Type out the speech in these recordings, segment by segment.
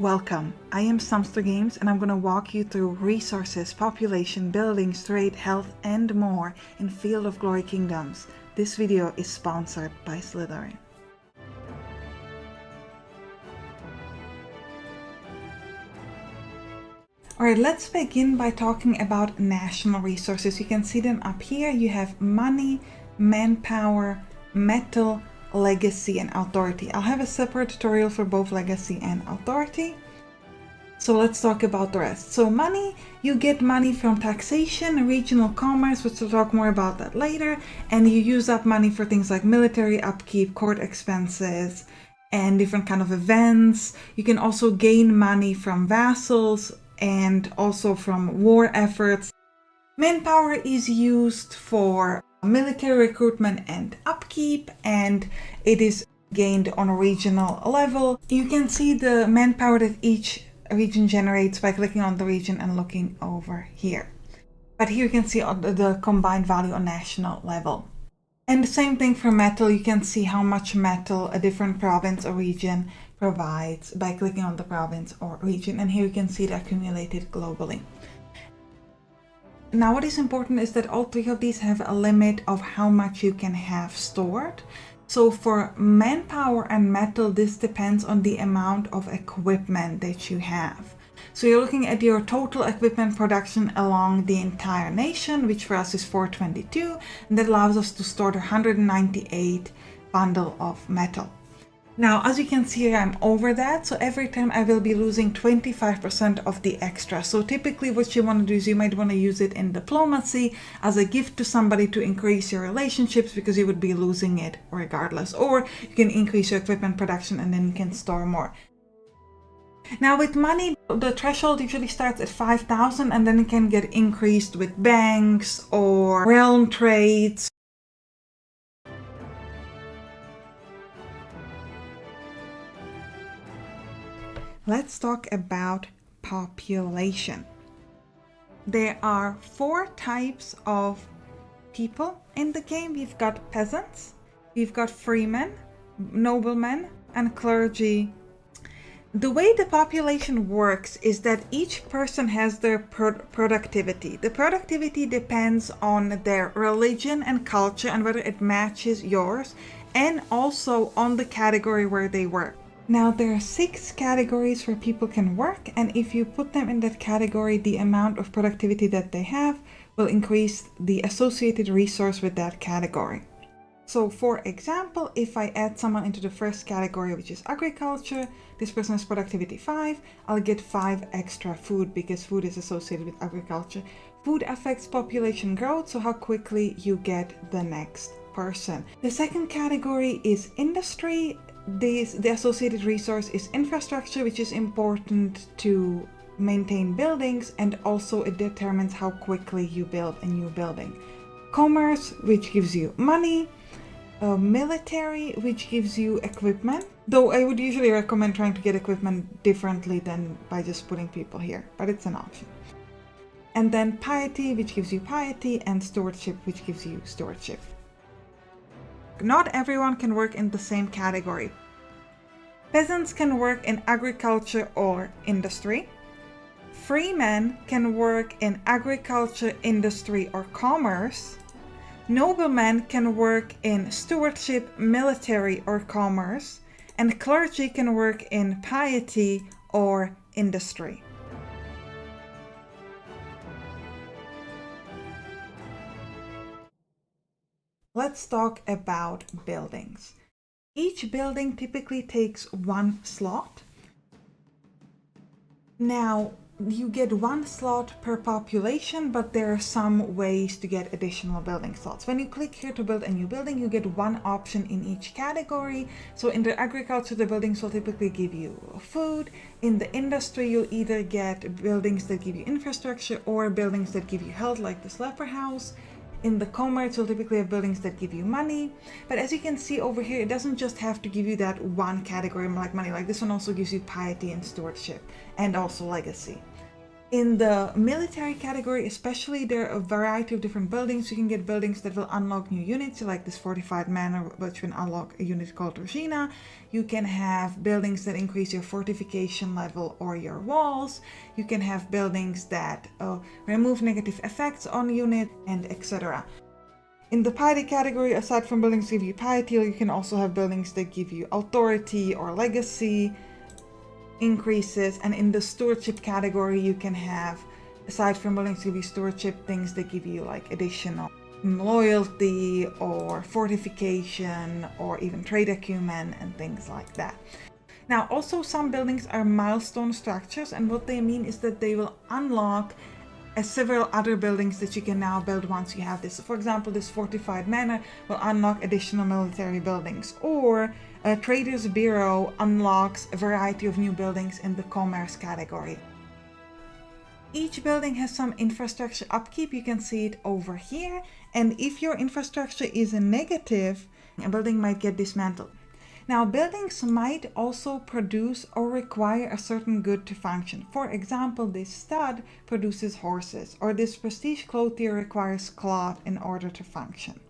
Welcome, I am Sampstra Games and I'm going to walk you through resources, population, buildings, trade, health and more in Field of Glory Kingdoms. This video is sponsored by Slytherin. Alright, let's begin by talking about national resources. You can see them up here. You have money, manpower, metal, legacy and authority. I'll have a separate tutorial for both legacy and authority. So let's talk about the rest. So money, you get money from taxation, regional commerce, which we'll talk more about that later, and you use up money for things like military upkeep, court expenses, and different kind of events. You can also gain money from vassals and also from war efforts. Manpower is used for military recruitment and upkeep, and it is gained on a regional level. You can see the manpower that each region generates by clicking on the region and looking over here. But here you can see the combined value on national level. And the same thing for metal. You can see how much metal a different province or region provides by clicking on the province or region, and here you can see it accumulated globally. Now what is important is that all three of these have a limit of how much you can have stored. So for manpower and metal, this depends on the amount of equipment that you have. So you're looking at your total equipment production along the entire nation, which for us is 422, and that allows us to store the 198 bundle of metal. Now, as you can see, I'm over that, so every time I will be losing 25% of the extra. So typically what you want to do is you might want to use it in diplomacy as a gift to somebody to increase your relationships, because you would be losing it regardless. Or you can increase your equipment production and then you can store more. Now with money, the threshold usually starts at 5,000 and then it can get increased with banks or realm trades. Let's talk about population. There are 4 types of people in the game. We've got peasants, we've got freemen, noblemen, and clergy. The way the population works is that each person has their productivity. The productivity depends on their religion and culture and whether it matches yours, and also on the category where they work. Now there are 6 categories where people can work, and if you put them in that category, the amount of productivity that they have will increase the associated resource with that category. So for example, if I add someone into the first category, which is agriculture, this person has productivity 5, I'll get 5 extra food because food is associated with agriculture. Food affects population growth, so how quickly you get the next person. The second category is industry. The associated resource is infrastructure, which is important to maintain buildings, and also it determines how quickly you build a new building. Commerce, which gives you money. Military, which gives you equipment, though I would usually recommend trying to get equipment differently than by just putting people here, but it's an option. And then piety, which gives you piety, and stewardship, which gives you stewardship. Not everyone can work in the same category. Peasants can work in agriculture or industry. Freemen can work in agriculture, industry, or commerce. Noblemen can work in stewardship, military, or commerce. And clergy can work in piety or industry. Let's talk about buildings. Each building typically takes 1 slot. Now, you get 1 slot per population, but there are some ways to get additional building slots. When you click here to build a new building, you get 1 option in each category. So in the agriculture, the buildings will typically give you food. In the industry, you'll either get buildings that give you infrastructure or buildings that give you health, like this leper house. In the commerce, you'll typically have buildings that give you money. But as you can see over here, it doesn't just have to give you that 1 category like money. Like this one also gives you piety and stewardship, and also legacy. In the military category especially, there are a variety of different buildings. You can get buildings that will unlock new units, like this fortified manor, which will unlock a unit called Regina. You can have buildings that increase your fortification level or your walls. You can have buildings that remove negative effects on unit, and etc. In the piety category, aside from buildings that give you piety, you can also have buildings that give you authority or legacy increases. And in the stewardship category, you can have, aside from buildings that give you stewardship, things that give you like additional loyalty or fortification or even trade acumen and things like that. Now, also some buildings are milestone structures, and what they mean is that they will unlock several other buildings that you can now build once you have this. So for example, this fortified manor will unlock additional military buildings, or a trader's bureau unlocks a variety of new buildings in the commerce category. Each building has some infrastructure upkeep. You can see it over here, and if your infrastructure is a negative, a building might get dismantled. Now, buildings might also produce or require a certain good to function. For example, this stud produces horses, or this prestige clothier requires cloth in order to function.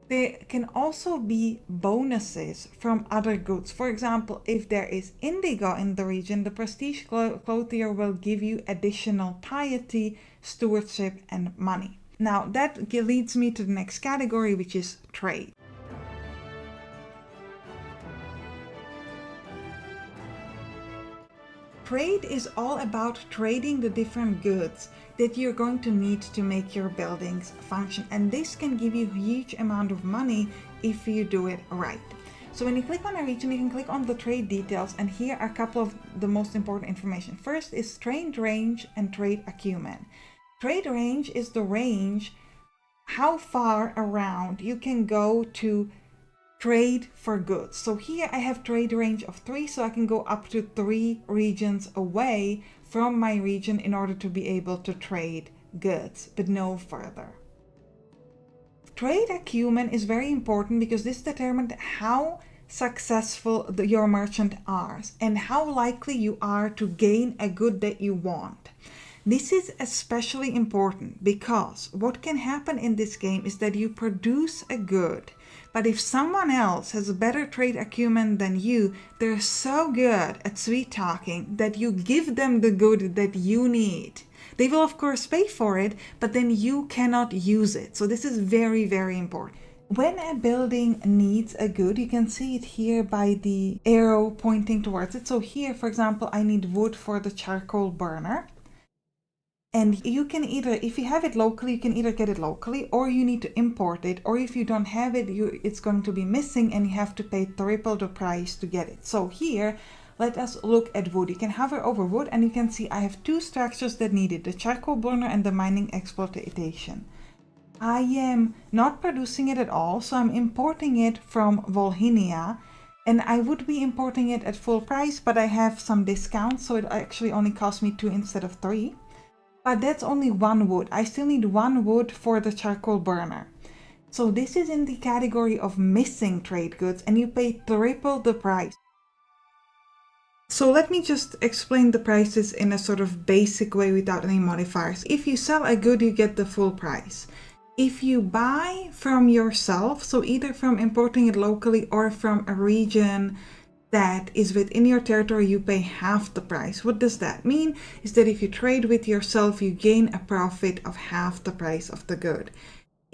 There can also be bonuses from other goods. For example, if there is indigo in the region, the prestige clothier will give you additional piety, stewardship, and money. Now, that leads me to the next category, which is trade. Trade is all about trading the different goods that you're going to need to make your buildings function, and this can give you a huge amount of money if you do it right. So when you click on a region, you can click on the trade details, and here are a couple of the most important information. First is trade range and trade acumen. Trade range is the range, how far around you can go to trade for goods. So here I have trade range of 3, so I can go up to 3 regions away from my region in order to be able to trade goods, but no further. Trade acumen is very important because this determines how successful your merchant is and how likely you are to gain a good that you want. This is especially important because what can happen in this game is that you produce a good, but if someone else has a better trade acumen than you, they're so good at sweet talking that you give them the good that you need. They will of course pay for it, but then you cannot use it. So this is very, very important. When a building needs a good, you can see it here by the arrow pointing towards it. So here, for example, I need wood for the charcoal burner. And you can either, if you have it locally, you can either get it locally, or you need to import it, or if you don't have it, it's going to be missing and you have to pay triple the price to get it. So here, let us look at wood. You can hover over wood and you can see I have 2 structures that need it, the charcoal burner and the mining exploitation. I am not producing it at all, so I'm importing it from Volhynia, and I would be importing it at full price, but I have some discounts, so it actually only cost me 2 instead of 3. But that's only 1 wood. I still need 1 wood for the charcoal burner. So this is in the category of missing trade goods, and you pay triple the price. So let me just explain the prices in a sort of basic way without any modifiers. If you sell a good, you get the full price. If you buy from yourself, so either from importing it locally or from a region that is within your territory, you pay half the price. What does that mean? Is that if you trade with yourself, you gain a profit of half the price of the good.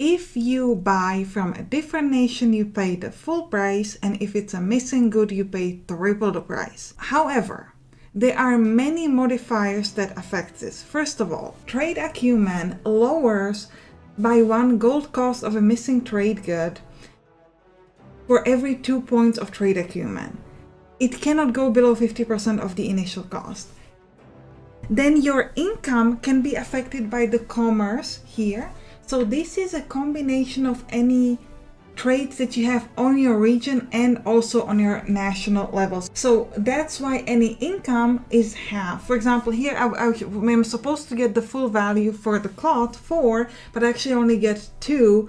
If you buy from a different nation, you pay the full price, and if it's a missing good, you pay triple the price. However, there are many modifiers that affect this. First of all, trade acumen lowers by 1 gold cost of a missing trade good for every 2 points of trade acumen. It cannot go below 50% of the initial cost. Then your income can be affected by the commerce here. So this is a combination of any trades that you have on your region and also on your national levels. So that's why any income is half. For example, here I'm supposed to get the full value for the cloth 4, but I actually only get 2.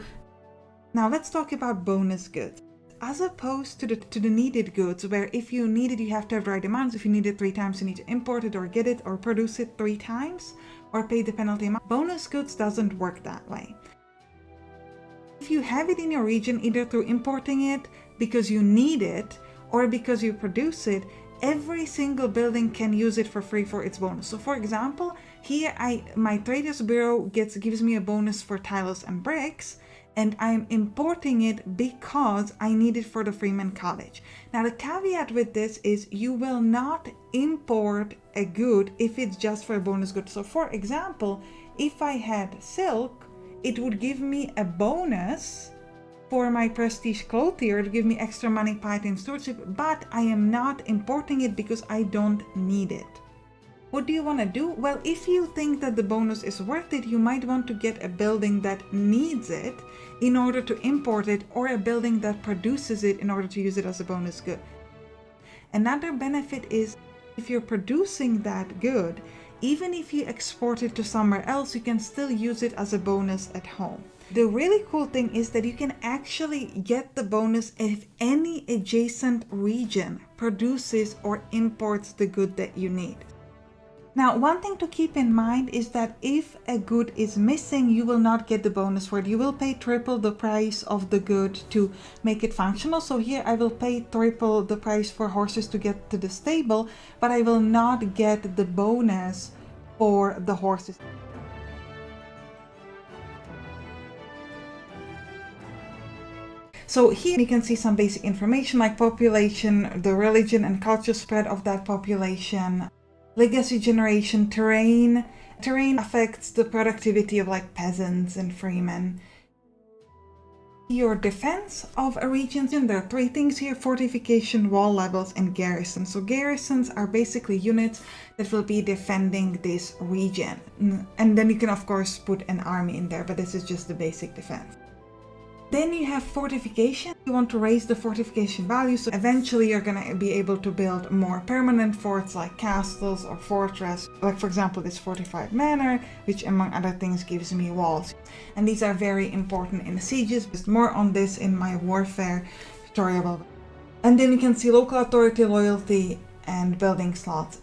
Now let's talk about bonus goods. as opposed to the needed goods, where if you need it, you have to have the right amounts. If you need it 3 times, you need to import it or get it or produce it 3 times or pay the penalty amount. Bonus goods doesn't work that way. If you have it in your region, either through importing it because you need it or because you produce it, every single building can use it for free for its bonus. So for example, here my Traders Bureau gives me a bonus for tiles and bricks, and I'm importing it because I need it for the Freeman College. Now the caveat with this is you will not import a good if it's just for a bonus good. So for example, if I had silk, it would give me a bonus for my prestige clothier to give me extra money paid in stewardship, but I am not importing it because I don't need it. What do you want to do? Well, if you think that the bonus is worth it, you might want to get a building that needs it in order to import it, or a building that produces it in order to use it as a bonus good. Another benefit is if you're producing that good, even if you export it to somewhere else, you can still use it as a bonus at home. The really cool thing is that you can actually get the bonus if any adjacent region produces or imports the good that you need. Now, one thing to keep in mind is that if a good is missing, you will not get the bonus for it. You will pay triple the price of the good to make it functional. So here I will pay triple the price for horses to get to the stable, but I will not get the bonus for the horses. So here you can see some basic information like population, the religion and culture spread of that population, legacy generation, terrain. Terrain affects the productivity of like peasants and freemen. Your defense of a region, there are 3 things here: fortification, wall levels, and garrisons. So garrisons are basically units that will be defending this region. And then you can of course put an army in there, but this is just the basic defense. Then you have fortification. You want to raise the fortification value, so eventually you're going to be able to build more permanent forts like castles or fortress. Like for example this fortified manor, which among other things gives me walls. And these are very important in sieges. There's more on this in my warfare tutorial. And then you can see local authority, loyalty, and building slots.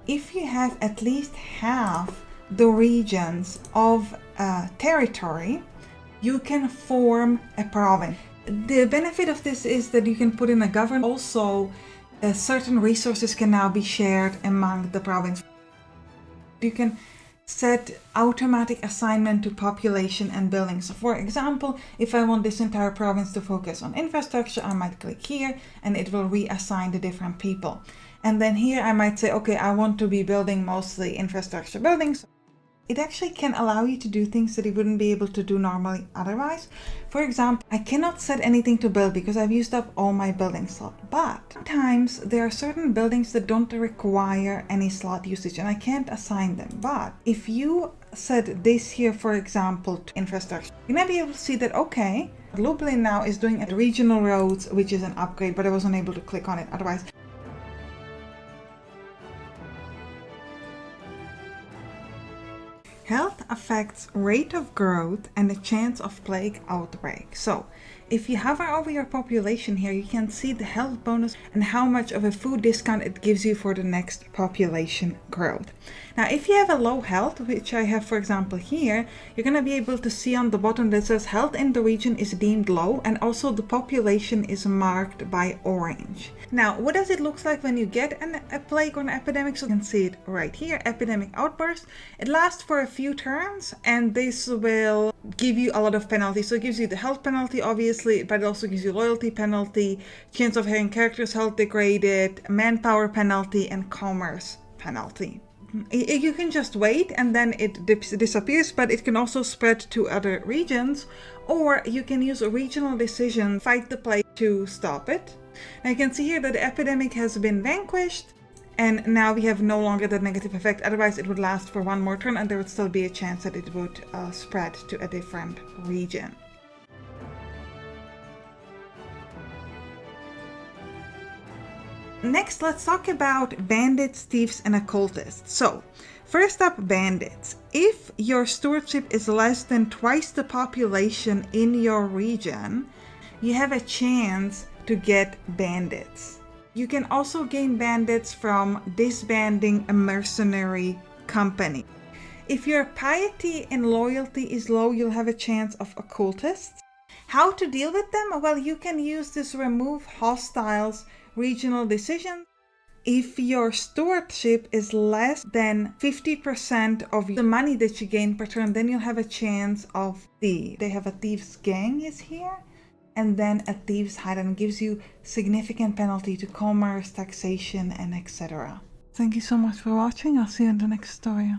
If you have at least half the regions of a territory, you can form a province. The benefit of this is that you can put in a government. Also, certain resources can now be shared among the province. You can set automatic assignment to population and buildings. So for example, if I want this entire province to focus on infrastructure, I might click here and it will reassign the different people. And then here I might say, okay, I want to be building mostly infrastructure buildings. It actually can allow you to do things that you wouldn't be able to do normally otherwise. For example, I cannot set anything to build because I've used up all my building slot. But sometimes there are certain buildings that don't require any slot usage and I can't assign them. But if you set this here, for example, to infrastructure, you might be able to see that, okay, Lublin now is doing a regional roads, which is an upgrade, but I wasn't able to click on it otherwise. Health affects rate of growth and the chance of plague outbreak. So if you hover over your population here, you can see the health bonus and how much of a food discount it gives you for the next population growth. Now, if you have a low health, which I have, for example, here, you're going to be able to see on the bottom that says health in the region is deemed low, and also the population is marked by orange. Now, what does it look like when you get a plague or an epidemic? So you can see it right here, epidemic outburst. It lasts for a few turns, and this will give you a lot of penalties. So it gives you the health penalty, obviously, but it also gives you loyalty penalty, chance of having characters' health degraded, manpower penalty, and commerce penalty. You can just wait and then it disappears, but it can also spread to other regions, or you can use a regional decision, fight the plague to stop it. Now you can see here that the epidemic has been vanquished, and now we have no longer that negative effect. Otherwise it would last for one more turn and there would still be a chance that it would spread to a different region. Next, let's talk about bandits, thieves, and occultists. So, first up, bandits. If your stewardship is less than twice the population in your region, you have a chance to get bandits. You can also gain bandits from disbanding a mercenary company. If your piety and loyalty is low, you'll have a chance of occultists. How to deal with them? Well, you can use this remove hostiles regional decision. If your stewardship is less than 50% of the money that you gain per turn, then you'll have a chance of they have a Thieves gang is here, and then a Thieves hideout gives you significant penalty to commerce, taxation, and etc. Thank you so much for watching. I'll see you in the next story.